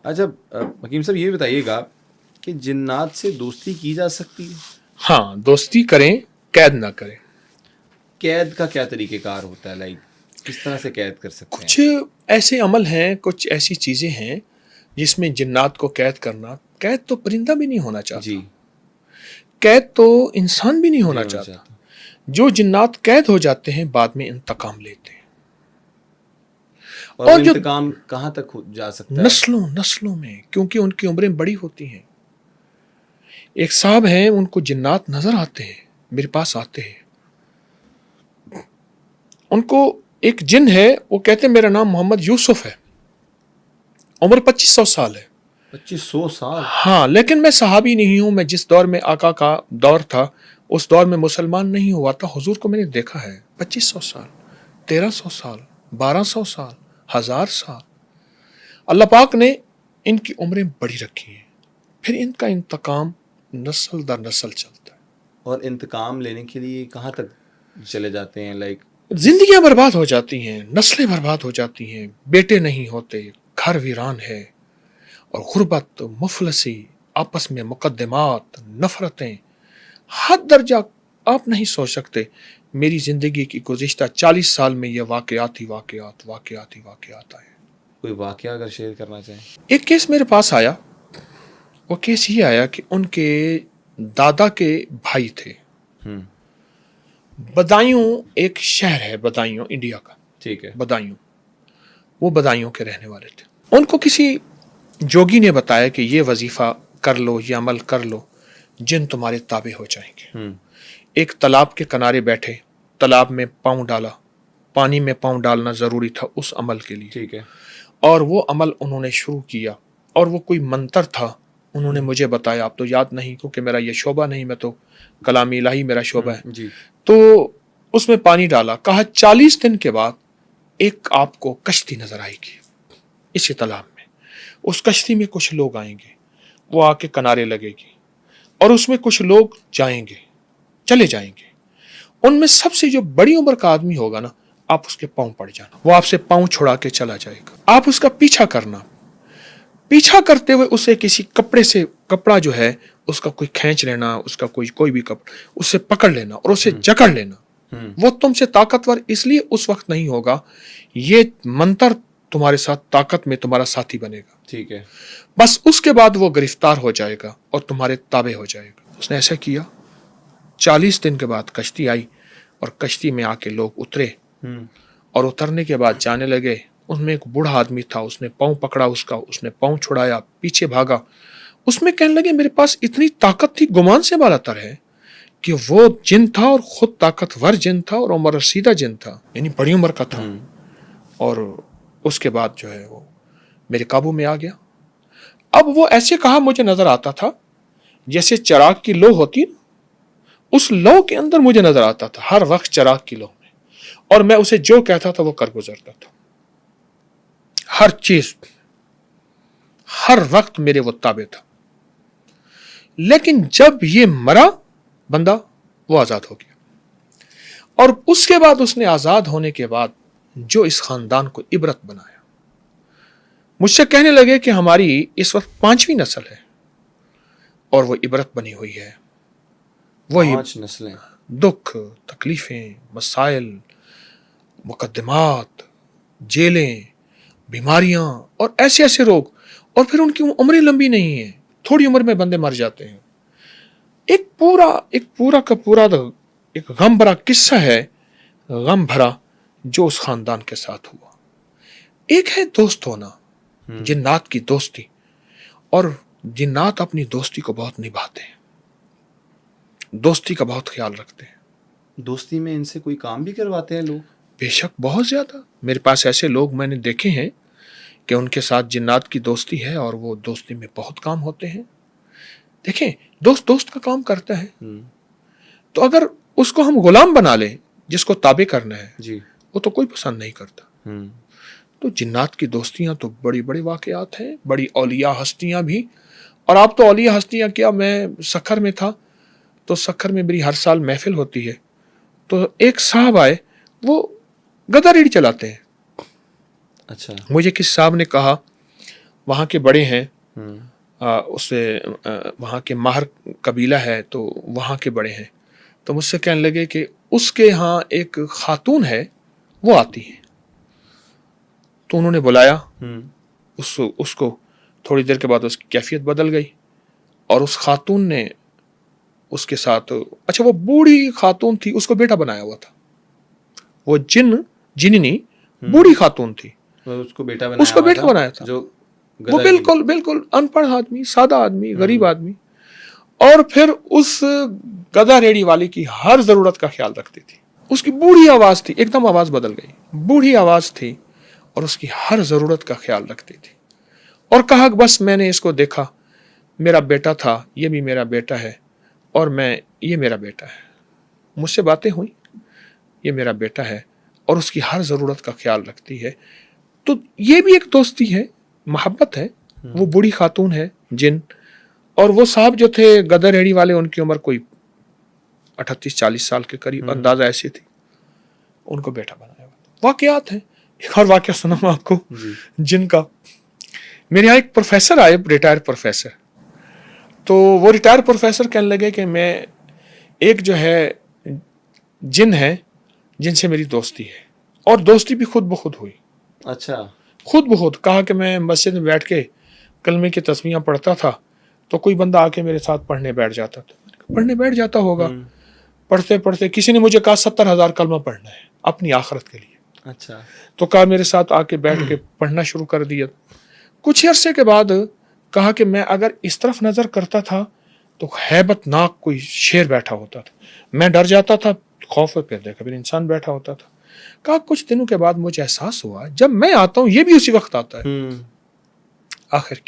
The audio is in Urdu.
اچھا حکیم صاحب یہ بتائیے گا کہ جنات سے دوستی کی جا سکتی ہے؟ ہاں، دوستی کریں، قید نہ کریں. قید کا کیا طریقہ کار ہوتا ہے؟ لائک کس طرح سے قید کر سکتے ہیں؟ کچھ ایسے عمل ہیں، کچھ ایسی چیزیں ہیں جس میں جنات کو قید کرنا. قید تو پرندہ بھی نہیں ہونا چاہتا، جی، قید تو انسان بھی نہیں ہونا ہونا چاہتا. چاہتا. جو جنات قید ہو جاتے ہیں بعد میں انتقام لیتے ہیں. اور وہ جو انتقام کہاں تک جا سکتا ہے؟ نسلوں میں، کیونکہ ان کی عمریں بڑی ہوتی ہیں. ایک صاحب ہیں، ان کو جنات نظر آتے ہیں، میرے پاس آتے ہیں. ان کو ایک جن ہے، وہ کہتے ہیں میرا نام محمد یوسف ہے، عمر 2500 سال ہے. 2500 سال؟ ہاں، لیکن میں صحابی نہیں ہوں. میں جس دور میں آقا کا دور تھا اس دور میں مسلمان نہیں ہوا تھا. حضور کو میں نے دیکھا ہے. 2500 سال، 1300 سال، 1200 سال، 1000 سال. اللہ پاک نے ان کی عمریں بڑی رکھی ہیں. پھر ان کا انتقام نسل در نسل چلتا ہے. اور انتقام لینے کے لیے کہاں تک چلے جاتے ہیں؟ لائک زندگیاں برباد ہو جاتی ہیں، نسلیں برباد ہو جاتی ہیں، بیٹے نہیں ہوتے، گھر ویران ہے، اور غربت، مفلسی، آپس میں مقدمات، نفرتیں، حد درجہ آپ نہیں سوچ سکتے. میری زندگی کی گزشتہ 40 سال میں یہ واقعات آئے. کوئی واقعہ اگر شیئر کرنا چاہیں؟ ایک کیس میرے پاس آیا. وہ کیس یہ آیا کہ ان کے دادا کے بھائی تھے. بدایوں ایک شہر ہے، بدایوں انڈیا کا. ٹھیک ہے. بدایوں، وہ بدایوں کے رہنے والے تھے. ان کو کسی جوگی نے بتایا کہ یہ وظیفہ کر لو، یہ عمل کر لو، جن تمہارے تابع ہو جائیں گے. ایک تالاب کے کنارے بیٹھے، تالاب میں پاؤں ڈالا. پانی میں پاؤں ڈالنا ضروری تھا اس عمل کے لیے. ٹھیک ہے. اور وہ عمل انہوں نے شروع کیا. اور وہ کوئی منتر تھا، انہوں نے مجھے بتایا. اب تو یاد نہیں کیونکہ میرا یہ شعبہ نہیں، میں تو کلام الہی میرا شعبہ ہے. جی. تو اس میں پانی ڈالا. کہا 40 دن کے بعد ایک آپ کو کشتی نظر آئے گی اسی تالاب میں. اس کشتی میں کچھ لوگ آئیں گے، وہ آ کے کنارے لگے گی، اور اس میں کچھ لوگ جائیں گے، چلے جائیں گے. ان میں سب سے جو بڑی عمر کا آدمی ہوگا نا، آپ اس کے پاؤں پڑ جانا. وہ آپ سے پاؤں چھڑا کے چلا جائے گا. آپ اس کا پیچھا کرنا. پیچھا کرتے ہوئے اسے کسی کپڑے سے، کپڑا جو ہے اس کا کوئی کھینچ لینا، اس کا کوئی بھی کپڑا، اسے پکڑ لینا اور اسے جکڑ لینا. وہ تم سے طاقتور اس لیے اس وقت نہیں ہوگا، یہ منتر تمہارے ساتھ طاقت میں تمہارا ساتھی بنے گا. ٹھیک ہے. بس اس کے بعد وہ گرفتار ہو جائے گا اور تمہارے تابع ہو جائے گا. اس نے ایسا کیا. 40 دن کے بعد کشتی آئی اور کشتی میں آ کے لوگ اترے. اور اترنے کے بعد جانے لگے. اس میں ایک بوڑھا آدمی تھا، اس نے پاؤں پکڑا اس کا، اس نے پاؤں چھڑایا، پیچھے بھاگا. اس میں کہنے لگے میرے پاس اتنی طاقت تھی گمان سے بالا تر ہے کہ وہ جن تھا اور خود طاقتور جن تھا اور عمر رسیدہ جن تھا، یعنی بڑی عمر کا تھا. اور اس کے بعد جو ہے وہ میرے قابو میں آ گیا. اب وہ ایسے کہا مجھے نظر آتا تھا جیسے چراغ کی لو ہوتی، اس لو کے اندر مجھے نظر آتا تھا ہر وقت چراغ کی لو میں. اور میں اسے جو کہتا تھا وہ کر گزرتا تھا. ہر چیز ہر وقت میرے وہ تابع تھا. لیکن جب یہ مرا بندہ، وہ آزاد ہو گیا. اور اس کے بعد اس نے آزاد ہونے کے بعد جو اس خاندان کو عبرت بنایا. مجھ سے کہنے لگے کہ ہماری اس وقت 5ویں نسل ہے اور وہ عبرت بنی ہوئی ہے. وہی 5 نسلیں. دکھ، تکلیفیں، مسائل، مقدمات، جیلیں، بیماریاں اور ایسے ایسے روگ. اور پھر ان کی عمریں لمبی نہیں ہیں، تھوڑی عمر میں بندے مر جاتے ہیں. ایک پورا کا پورا ایک غم بھرا قصہ ہے، غم بھرا جو اس خاندان کے ساتھ ہوا. ایک ہے دوست ہونا، جنات کی دوستی. اور جنات اپنی دوستی کو بہت نبھاتے ہیں، دوستی کا بہت خیال رکھتے ہیں. دوستی میں ان سے کوئی کام بھی کرواتے ہیں لوگ؟ بے شک، بہت زیادہ. میرے پاس ایسے لوگ میں نے دیکھے ہیں کہ ان کے ساتھ جنات کی دوستی ہے اور وہ دوستی میں بہت کام ہوتے ہیں. دیکھیں، دوست کا کام کرتا ہے. تو اگر اس کو ہم غلام بنا لیں جس کو تابع کرنا ہے، جی، وہ تو کوئی پسند نہیں کرتا. تو جنات کی دوستیاں تو بڑی بڑی واقعات ہیں، بڑی اولیاء ہستیاں بھی. اور آپ تو اولیاء ہستیاں کیا، میں سکھر میں تھا تو سکھر میں میری ہر سال محفل ہوتی ہے. تو ایک صاحب آئے، وہ گدا ریڑھی چلاتے ہیں. اچھا. مجھے کس صاحب نے کہا وہاں کے بڑے ہیں، ہوں، اسے وہاں کے ماہر قبیلہ ہے تو وہاں کے بڑے ہیں، تو مجھ سے کہنے لگے کہ اس کے ہاں ایک خاتون ہے وہ آتی ہے، تو انہوں نے بلایا ہوں، اس کو، تھوڑی دیر کے بعد اس کی کیفیت بدل گئی اور اس خاتون نے اس کے ساتھ، اچھا وہ بوڑھی خاتون تھی، اس کو بیٹا بنایا ہوا تھا، وہ جننی بوڑھی خاتون تھی، اس کو بیٹا اس کو بیٹا بنایا تھا، جو وہ گدھا کی بالکل ان پڑھ آدمی، سادہ آدمی، غریب آدمی، اور پھر اس گدھا ریڑھی والی کی ہر ضرورت کا خیال رکھتی تھی. اس کی بوڑھی آواز تھی، ایک دم آواز بدل گئی، بوڑھی آواز تھی اور اس کی ہر ضرورت کا خیال رکھتی تھی، اور کہا کہ بس میں نے اس کو دیکھا، میرا بیٹا تھا، یہ بھی میرا بیٹا ہے، اور یہ میرا بیٹا ہے، مجھ سے باتیں ہوئی، یہ میرا بیٹا ہے اور اس کی ہر ضرورت کا خیال رکھتی ہے. تو یہ بھی ایک دوستی ہے، محبت ہے. وہ بوڑھی خاتون ہے جن، اور وہ صاحب جو تھے گدھا ریڑھی والے، ان کی عمر کوئی 38-40 سال کے قریب اندازہ ایسی تھی، ان کو بیٹا بنایا ہوا. واقعات ہیں. ایک اور واقعہ سناؤں آپ کو جن کا. میرے یہاں ایک پروفیسر آئے، ریٹائر پروفیسر، تو وہ ریٹائر پروفیسر کہنے لگے کہ میں ایک جو ہے جن ہے جن سے میری دوستی ہے، اور دوستی بھی خود بخود ہوئی. اچھا، خود بخود کہا کہ میں مسجد میں بیٹھ کے کلمے کی تسمیاں پڑھتا تھا تو کوئی بندہ آ کے میرے ساتھ پڑھنے بیٹھ جاتا تھا. پڑھنے بیٹھ جاتا ہوگا، پڑھتے پڑھتے کسی نے مجھے کہا 70,000 کلمہ پڑھنا ہے اپنی آخرت کے لیے. اچھا، تو کہا میرے ساتھ آ کے بیٹھ کے پڑھنا شروع کر دیا. کچھ عرصے کے بعد کہا کہ میں اگر اس طرف نظر کرتا تھا تو ہیبت ناک کوئی شیر بیٹھا ہوتا تھا، میں ڈر جاتا تھا، خوف پہ دیکھا پھر انسان بیٹھا ہوتا تھا. کہا کچھ دنوں کے بعد مجھے احساس ہوا جب میں آتا ہوں یہ بھی اسی وقت آتا ہے. آخر